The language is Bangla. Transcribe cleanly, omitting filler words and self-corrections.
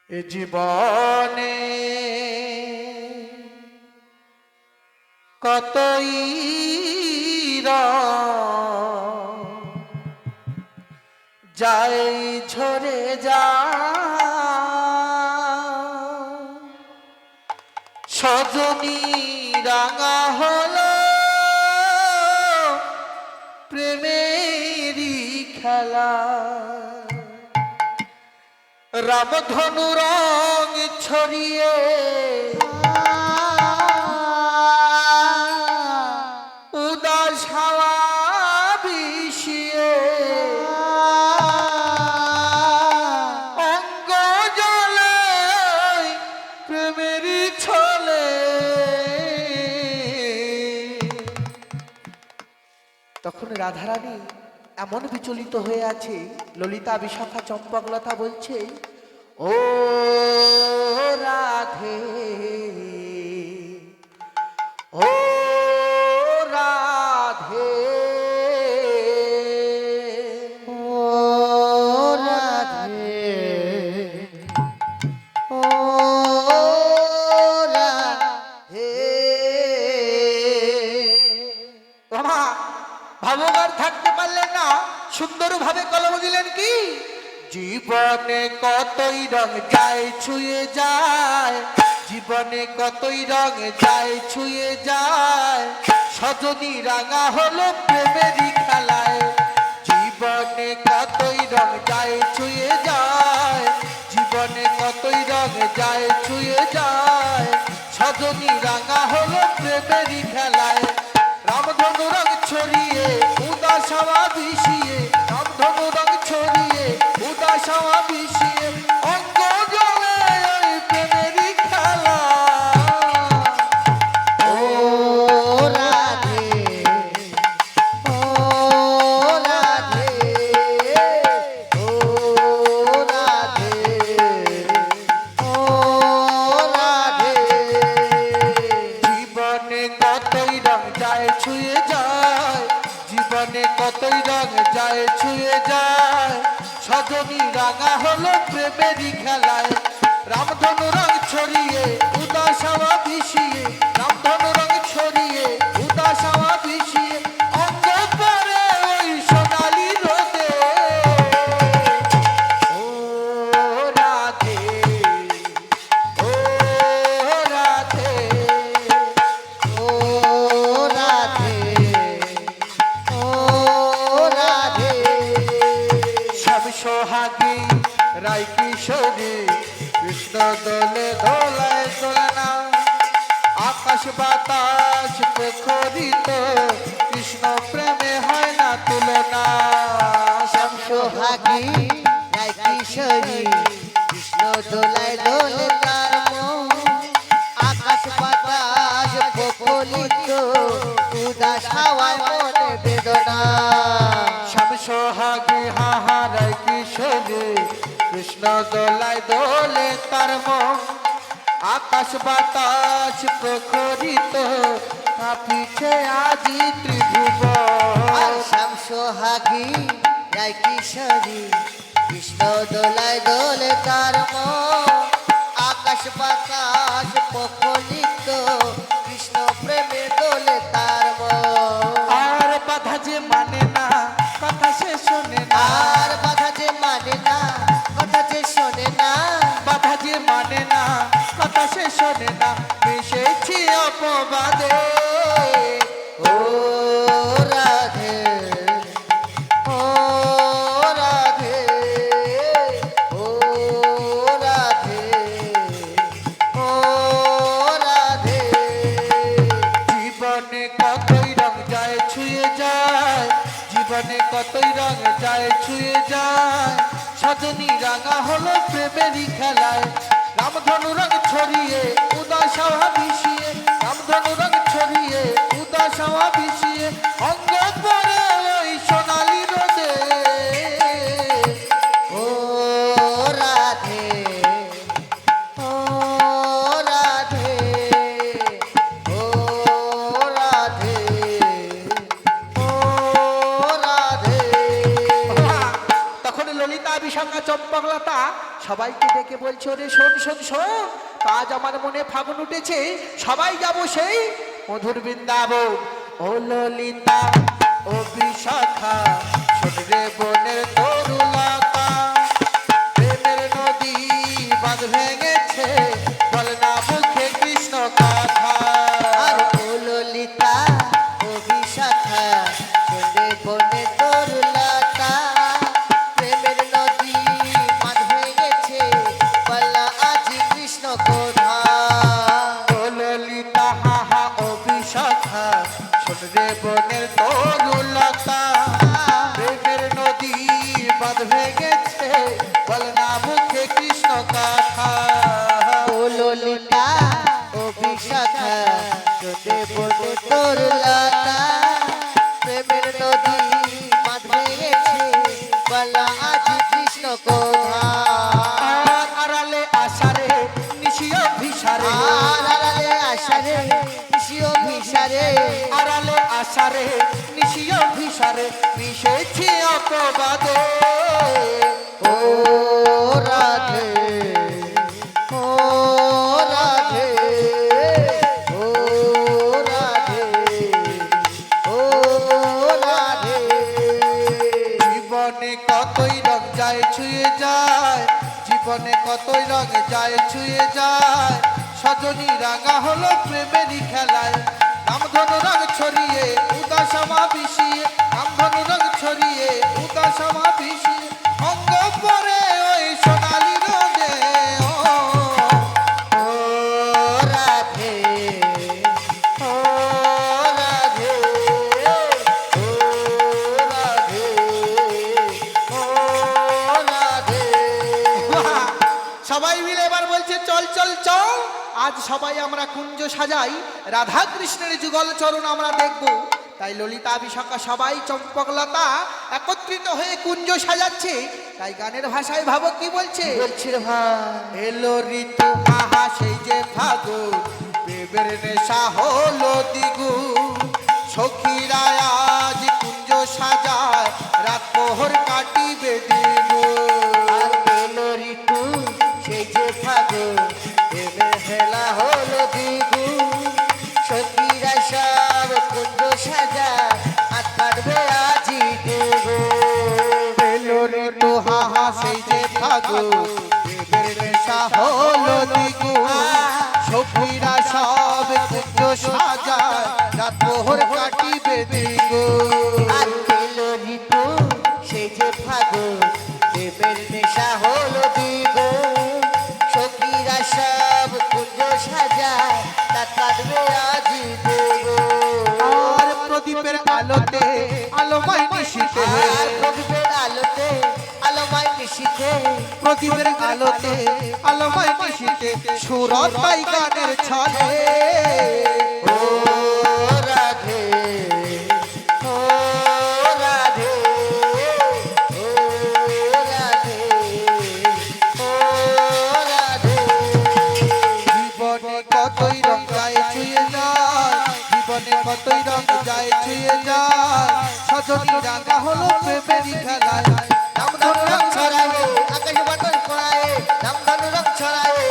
এ জীবনে কতই যায় ঝরে যা সজনী রাঙা হলো প্রেমেরই খেলা রামধনু রং ছড়িয়ে উদাস হাওয়া বিষিয়ে অঙ্গ জলে প্রেমেরই ছলে তখন রাধারানী এমন বিচলিত হয়ে আছে। ললিতা বিশাখা চম্পকলতা বলছে, ও রাধে ও রাধে ও রাধে ও রাধে। বাবা ভাববার থাকতে পারলেন না, সুন্দরভাবে কলম দিলেন কি, জীবনে কতই রং যায় ছুঁয়ে যায়, জীবনে কতই রং যায় ছুঁয়ে যায় সজনী রাঙা হলো প্রেমেরই খেলায়। জীবনে কতই রং যায় ছুঁয়ে যায়, জীবনে কতই রং যায় ছুঁয়ে যায় সজনী রাঙা হলো প্রেমেরই খেলায়। রামধনু রং ছড়িয়ে উদাস হাওয়া বিষিয়ে, রামধনু রং ছড়িয়ে উদাস হাওয়া বিষিয়ে অঙ্গ জলে ওই প্রেমেরই খেলা। ও রাধে ও রাধে ও রাধে ও রাধে। জীবনে কতই রং যায় ছুঁয়ে যায়, জীবনে কতই রং যায় ছুঁয়ে যায় সজনী রাঙা হলো প্রেমেরই খেলায়। রামধনু রং ছড়িয়ে উদাস হাওয়া বিষিয়ে, রামধনু রং ছড়িয়ে উদাস হাওয়া বিষিয়ে অঙ্গ পরে ওই সোনালি রোদে। ও রাধে ও রাধে ও রাধে ও রাধে। সব সোহাগী রায় কিশোরী কৃষ্ণ দোলে দোলায় দোলনা, আকাশ বাতাস প্রখরিত কৃষ্ণ প্রেমে হয় না তুলনা। সোহাগী রায় কিশোরী কৃষ্ণ দোলায় দোলে তার মন, আকাশ বাতাস প্রফুল্লিত উদাস হাওয়ায় মনে বেদনা। সব সোহাগী হাহা রায় কিশোরী কৃষ্ণ দোলায় দোলে তার মন, আকাশ বাতাস প্রখরিত কাঁপিছে আজি ত্রিভুবন। শ্যাম সোহাগী রায় কিশোরী কৃষ্ণ দোলায় দোলে তার মন, আকাশ বাতাস প্রফুল্লিত কৃষ্ণ প্রেমে দোলে তার মন। আর বাধা যে মানে না কথা সে শোনে না, আর বাধা যে মানে না কথা যে শোনে না, বাধা যে মানে না কথা সে শোনে না মিশেছি অপবাদে। ও রাধে ও রাধে ও রাধে ও রাধে। জীবনে কতই রং যায় ছুঁয়ে যায়, জীবনে কতই রং যায় ছুঁয়ে যায় সজনী রাঙা হলো প্রেমেরই খেলায়। রামধনু রং ছড়িয়ে উদাস হাওয়া বিষিয়ে, রামধনু রং ছড়িয়ে উদাস হাওয়া বিষিয়ে অঙ্গ পরে ওই সোনালি রোদে। ও রাধে ও রাধে ও রাধে ও রাধে। তখন ললিতা বিশাখা চম্পকলতা সবাইকে ডেকে বলছে, ওরে শোন শোন শোন, তো আজ আমার মনে ফাগুন উঠেছে, সবাই যাব সেই মধুর বৃন্দাবন। ও ললিতা ও বিশাখা শোন রে বনের তরুলতা, প্রেমের নদী বাঁধ ভেঙেছে, বল না মুখে কৃষ্ণ কথা। আর ও ললিতা ও বিশাখা শোনে বনে তোর লতা, প্রেমের নদী বাঁধ ভেঙেছে, বলা আজি কৃষ্ণ কথা। ও ললিতা হা হা ও বিশাখা শোন রে বনের তরুলতা, প্রেমের নদী বাঁধ ভেঙেছে, বল না মুখে কৃষ্ণ কথা। ও ললিতা ও বিশাখা শোনে বনে তোর লতা, প্রেমের নদী বাঁধ ভেঙেছে, বলা আজি কৃষ্ণ কথা। আর আড়ালে আশারে নিশিও ভিসারে, আড়ালে আশারে শিও ভিসারে, আড়ালে আশারে নিশিও ভিসারে, মিশেছি অপবাদে। ও রাধে ও রাধে ও রাধে ও রাধে। জীবনে কতই রং যায় ছুঁয়ে যায়, জীবনে কতই রং যায় ছুঁয়ে যায়, সজনী রাঙা হলো প্রেমেরই খেলায়, রামধনু রং ছড়িয়ে উদাসমা বিষিয়ে, রামধনু রং ছড়িয়ে উদাসমা বিষিয়ে, অঙ্গ পরে ওই সোনালি রঙে। ও রাধে ও রাধে ও রাধে ও রাধে। সবাই মিলে এবার বলছে, চল চল চল, আজ সবাই আমরা কুঞ্জ সাজাই, রাধা কৃষ্ণের যুগল চরণ আমরা দেখব। তাই ললিতা বিশাখা সবাই চম্পকলতা একত্রিত হয়ে কুঞ্জ সাজাচ্ছে। তাই গানের ভাষায় ভাবো কি বলছে, বলছি রে ভাই এলো ঋতু আহা সেই যে ফাগুন, প্রেমের নেশা হলো দ্বিগুণ, সখীরা আজ কুঞ্জ সাজায়, রাত প্রহর কাটিবে দ্বিগুণ। আর এলো ঋতু সেই যে ফাগুন, প্রেমের হেলা হলো দ্বিগুণ, সখীরা সব কুঞ্জ সাজা, হাত কাটবে আজি দ্বিগুণ। এলো ঋতু হাহা সেই যে ফাগুন, প্রেমের নেশা হলো দ্বিগুণ, সখীরা সব কুঞ্জ সাজায়, রাত প্রহর কাটিবে দ্বিগুণ। আর এলো ঋতু সেই যে ফাগুন, প্রেমের নেশা হলো দ্বিগুণ, সখীরা সব কুঞ্জ সাজা, হাত কাটবে আজি দ্বিগুণ। আর প্রদীপের আলোতে আলোময় নিশীথে, আর প্রদীপের আলোতে আলোময় নিশীথে, প্রদীপের আলোতে আলোময় নিশীথে, সুরত পাই গানের ছলে। ও রাধে ও রাধে ও রাধে ও রাধে। জীবনে কতই রং যায় ছুঁয়ে যায়, জীবনে কতই রং যায় ছুঁয়ে যায়, সজনী রাঙা হলো প্রেমেরই খেলায়, রামধনু রং ছড়ায়ে আকাশ বাতাস ছড়ায়ে, রামধনু রং ছড়ায়ে